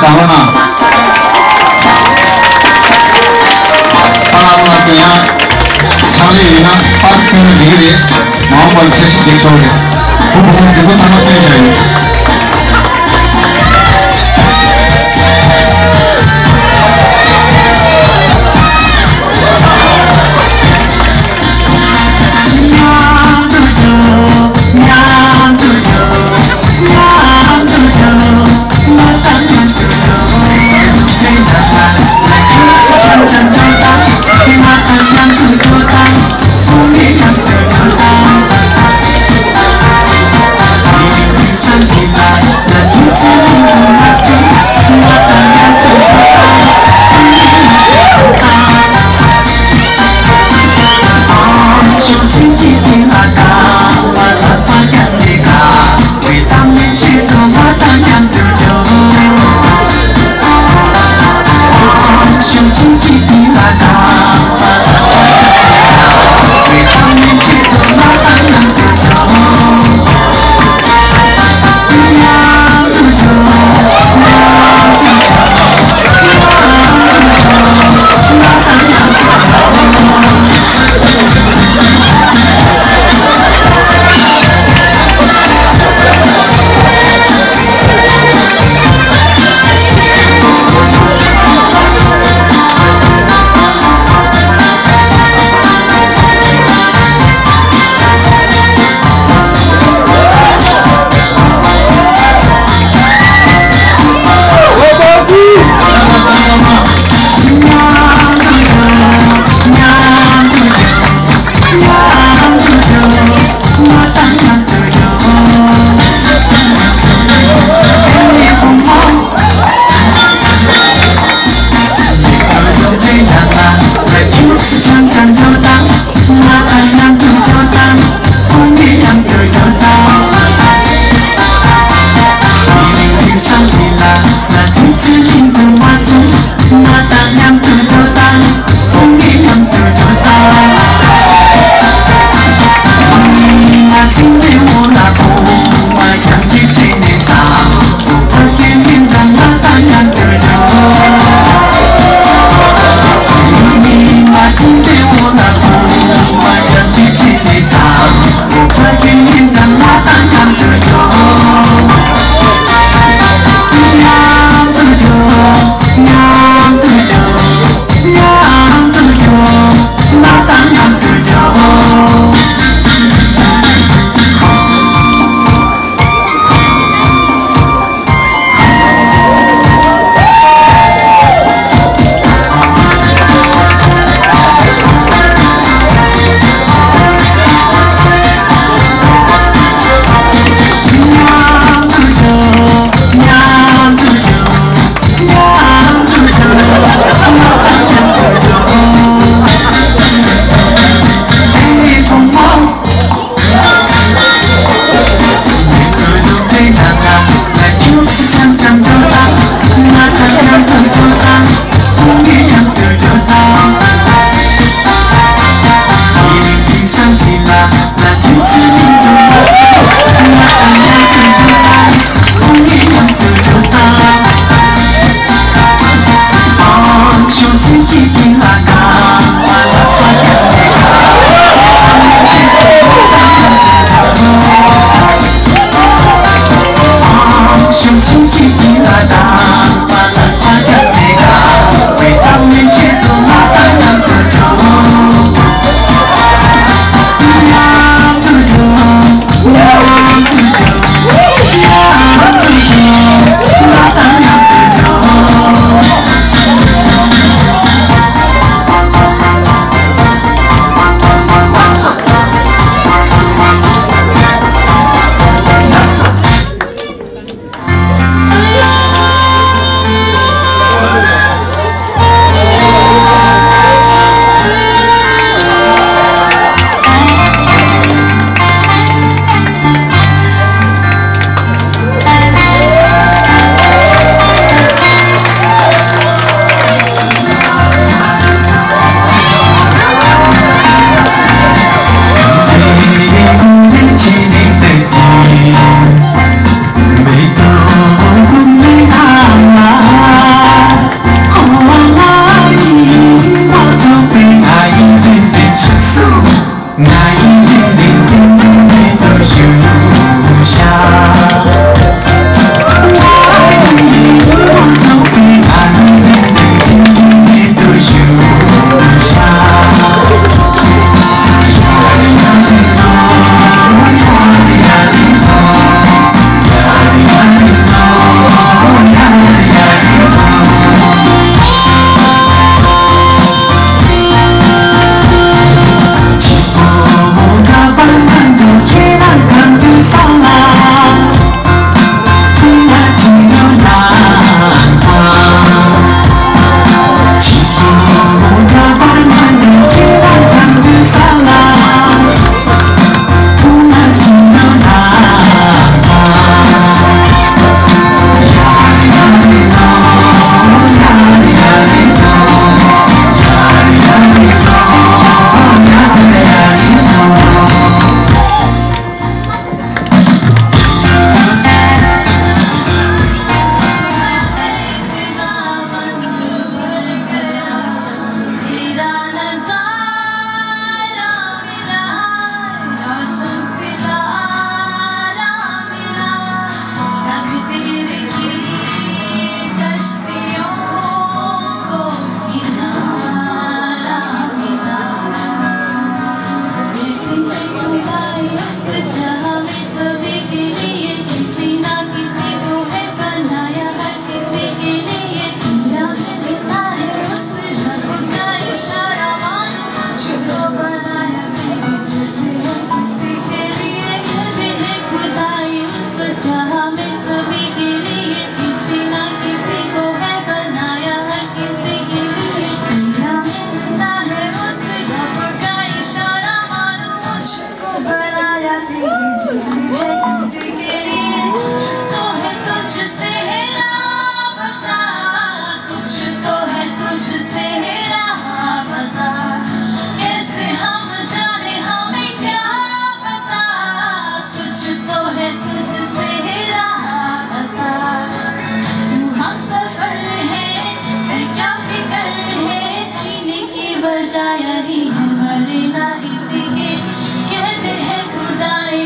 karena palapulatinya cari ina parking diri mau bersesuatu di sore hubungan juga sama saya बजाया ही है मरना इसी के कहते हैं खुदाई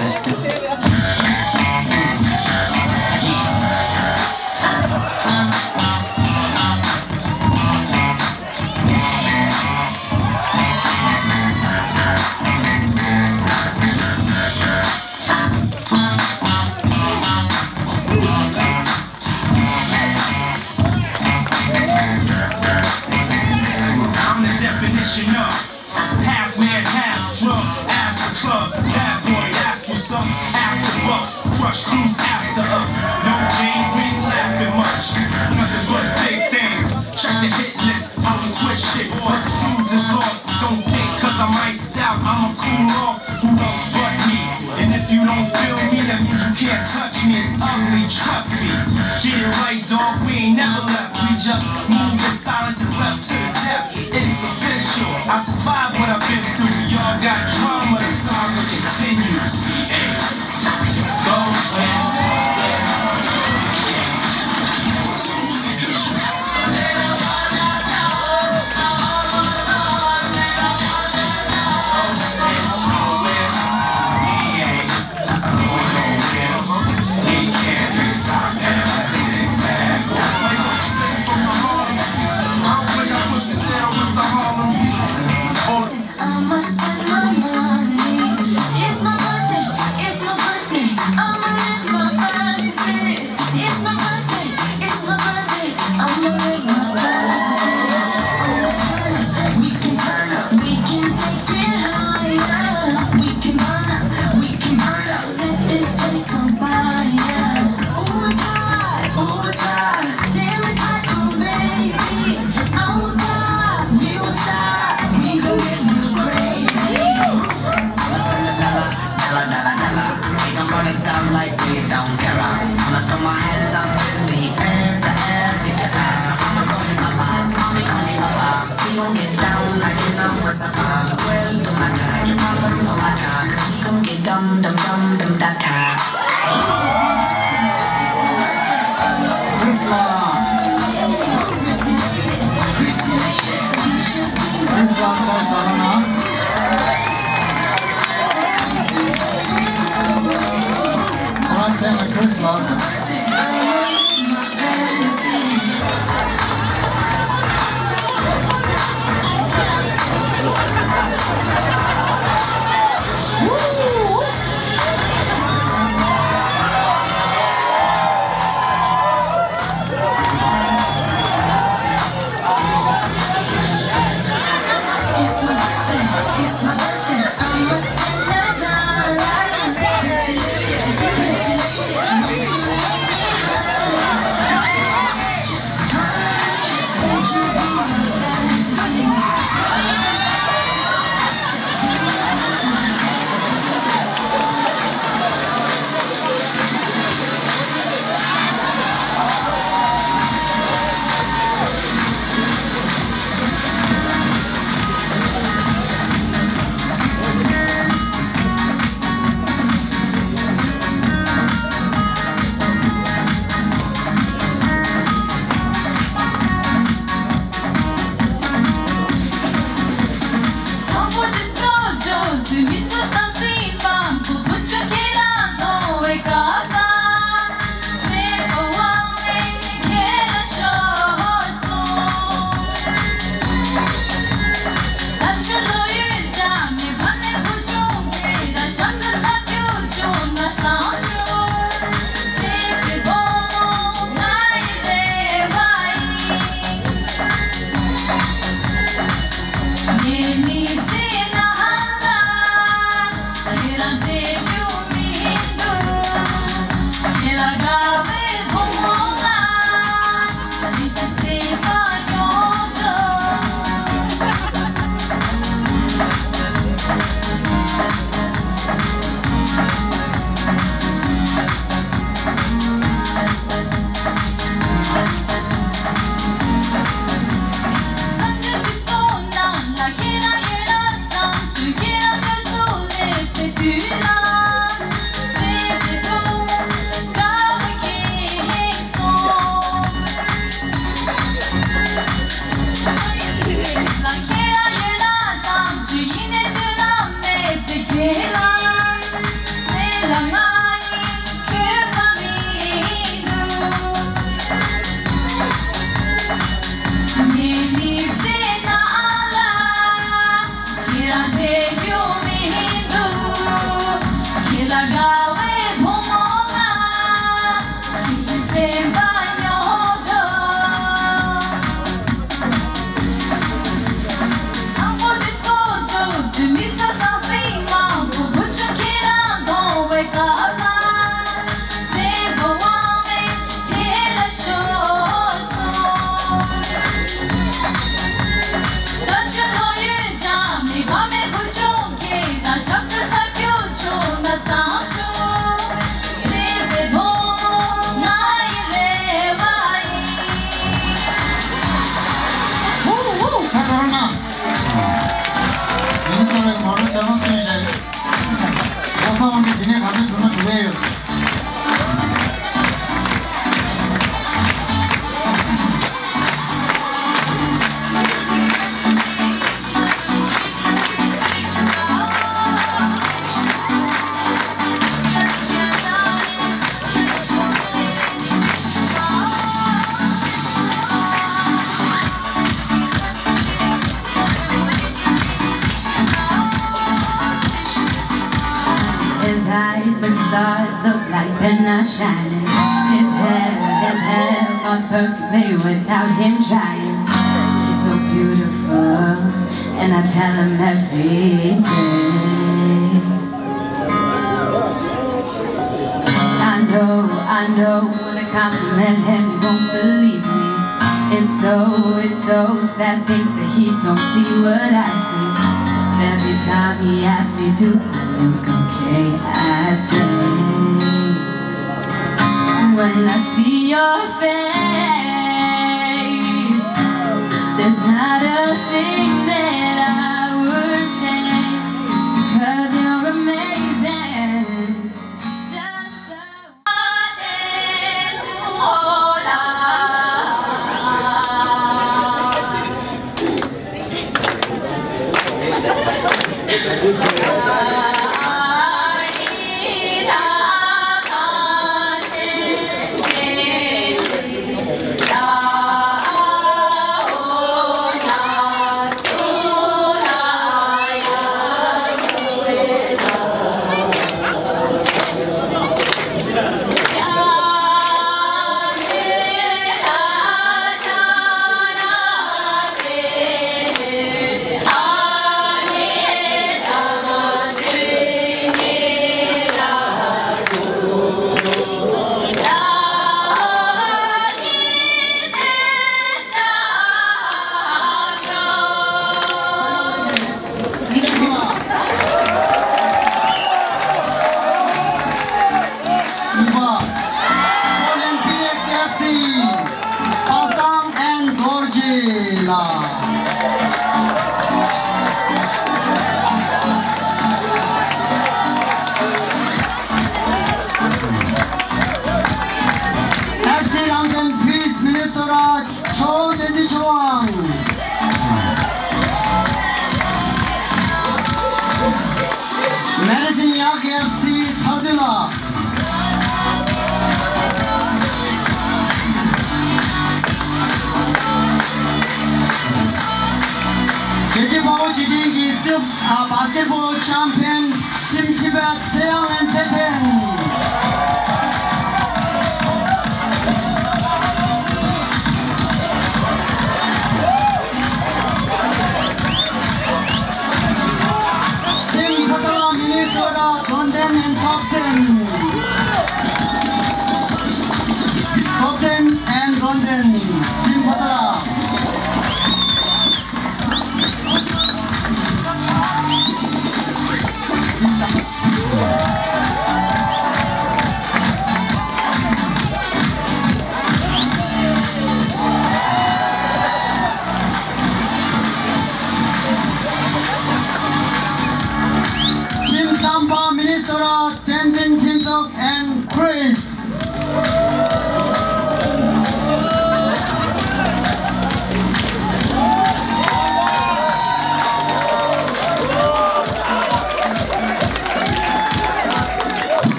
Let's do it. I'm the definition of half man, half drugs, ass the clubs, bad boy, that's what's up. After bucks, crush crews after us. No games, we ain't laughing much. Nothing but big things. Check the hit list, how we twist shit. Bust dudes is lost. Don't think cause I'm iced out, I'ma cool off. Who else but me? And if you don't feel me, that means you can't touch me. It's ugly, trust me. Get it right, dog, we ain't never left. We just move in silence and rep to the death. It's official, I survived what I've been through. Y'all got drama, the saga continues. Hey, go ahead. Like we don't care. I'ma throw my hands up in the air, the air, the air. I'ma call you papa, call me papa. We gon' get down like you know what's up. Well, no matter, your problem no matter. We gon' get dumb, dumb, dumb, dumb, data. Christmas. but stars look like they're not shining. His hair falls perfectly without him trying. He's so beautiful, and I tell him every day. I know, when I compliment him, he won't believe me. It's so sad, think that he don't see what I see. But every time he asks me, do I look okay, I say, when I see your face, there's not a thing that I would change, because you're amazing. Just the Medicine Yak FC Thadila. Kejipao Chidingi basketball champion Team Tibet Taeyang and Tepen. London and top 10. Top 10 and London. Team Patara. Minnesota, Tenzin Tintok and Chris.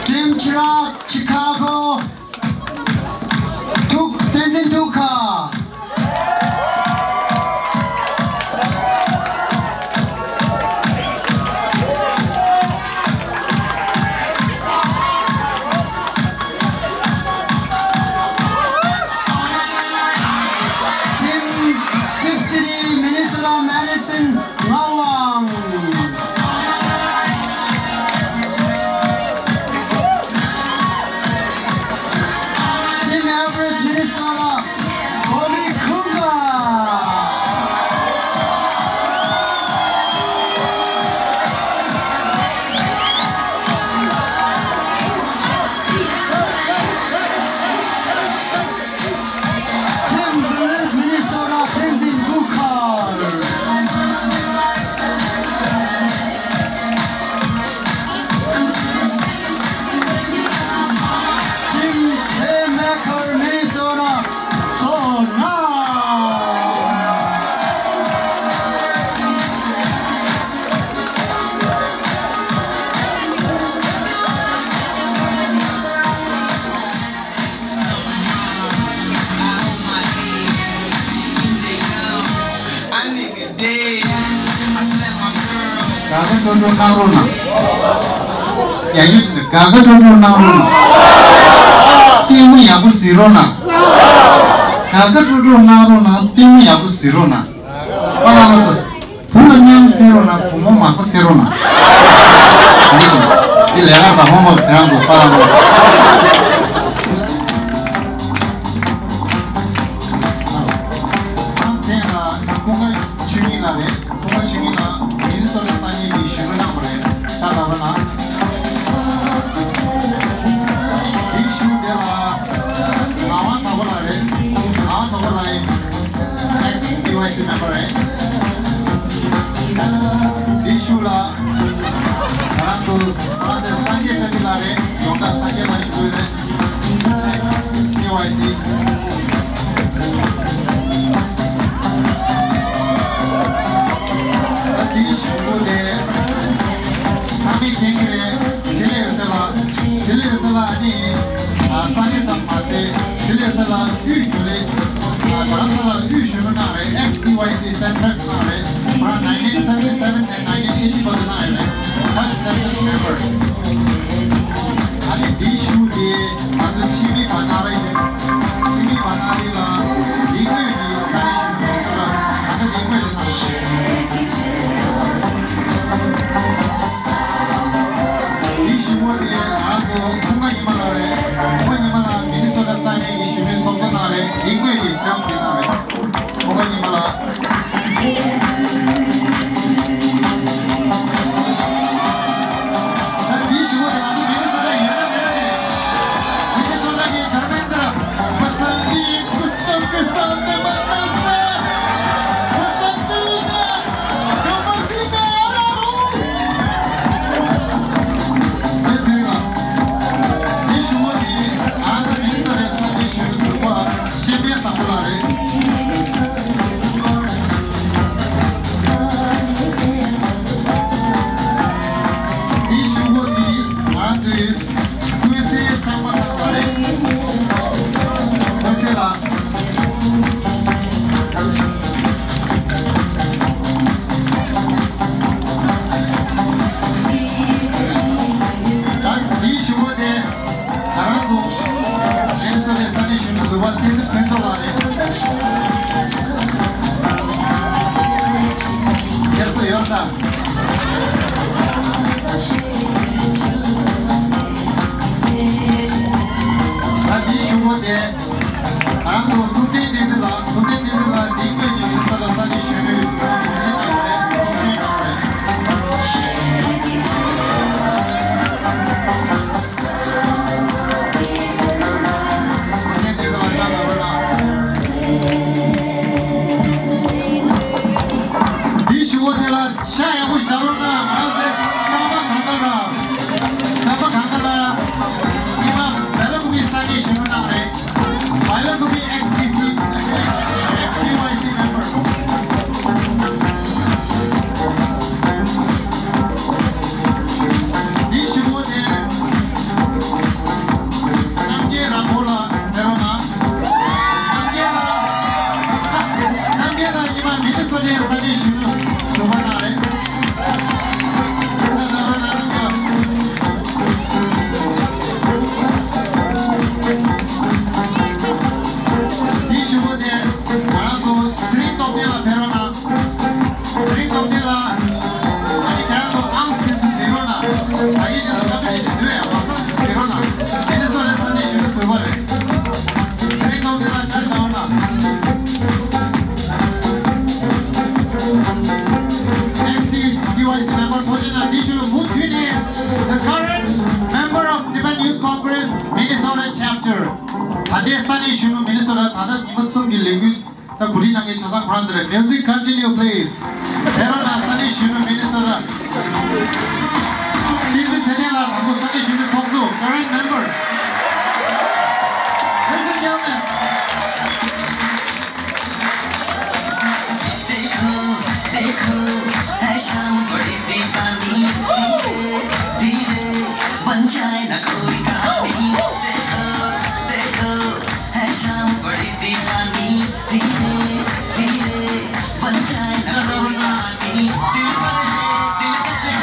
Team Chirac, Chicago, Tenzin Duka. Gaga dodo narona. Yang itu gaga dodo narona. Timu yang sirona. Gaga dodo narona timu yang sirona. Malah masuk. Punya yang sirona, punya mak sirona. Ini sus. Di leher tahu mau terang tu para masuk. Music continue, please. Verona, Sunny Shinu, Minnesota. Please, Chanela, Sunny Shinu, Tongsu, current member. Ladies and gentlemen. देखो है शाम बड़ी दीवानी धीरे बन जाए ना कोई कहानी देखो है शाम बड़ी दीवानी धीरे बन जाए ना कोई कहानी दिल पर है दिल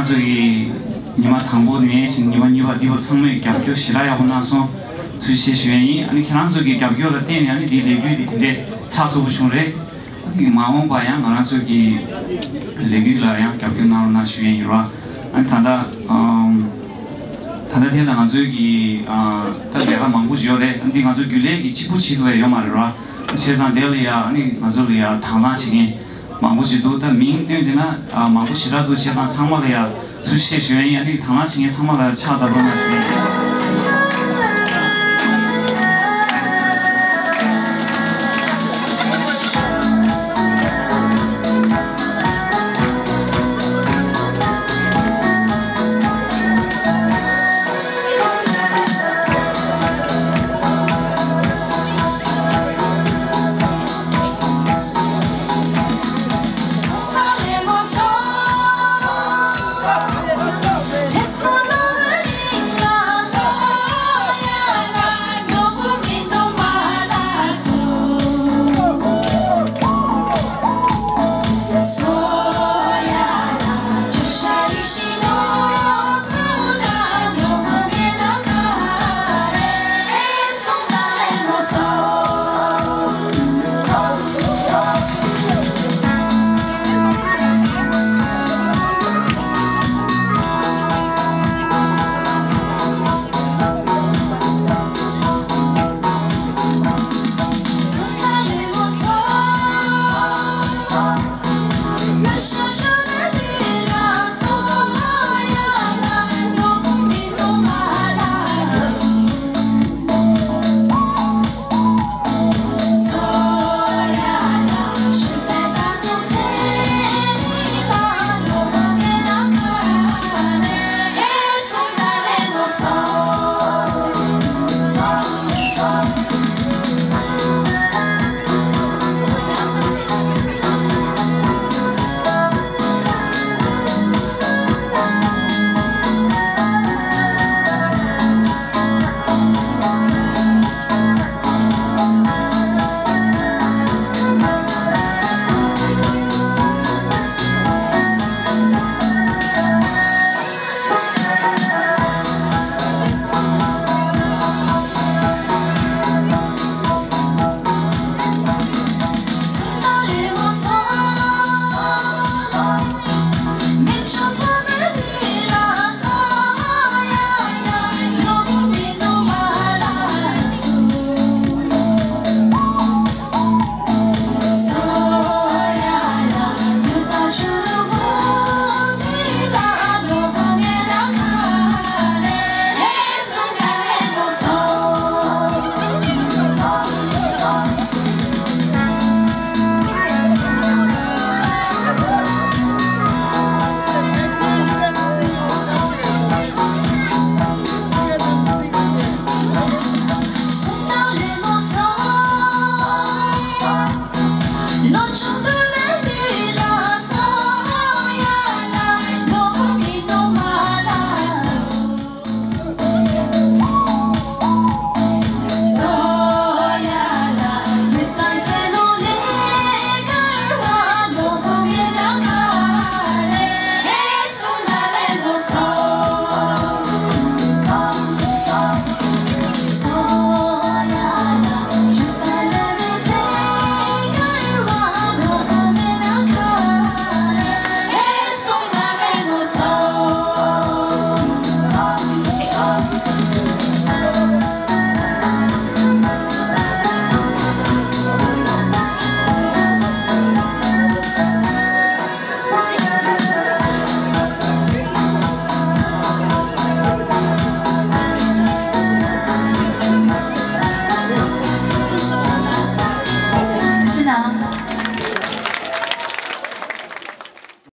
저기 니마 당보네 니마 니바 디보 성매 갑교 시라야 보나서 수시 주연이 아니 캐난저기 갑교를 때니 아니 디레규디 근데 차소부숑레 아니 마몬 바야 나라 저기 레규라야 갑교 나오나 주연이라 아니 단다 단다 대단한 저기 달래가 망부지요래 근데 가서 귤레기 치부치도에 요말이라 세상 델리아 아니 가서리아 타마시기 망부지도 다 민대되나 망부시라도 세상 상마래야 수시 주연이 아니 당하시게 상마가 차다 보나 주연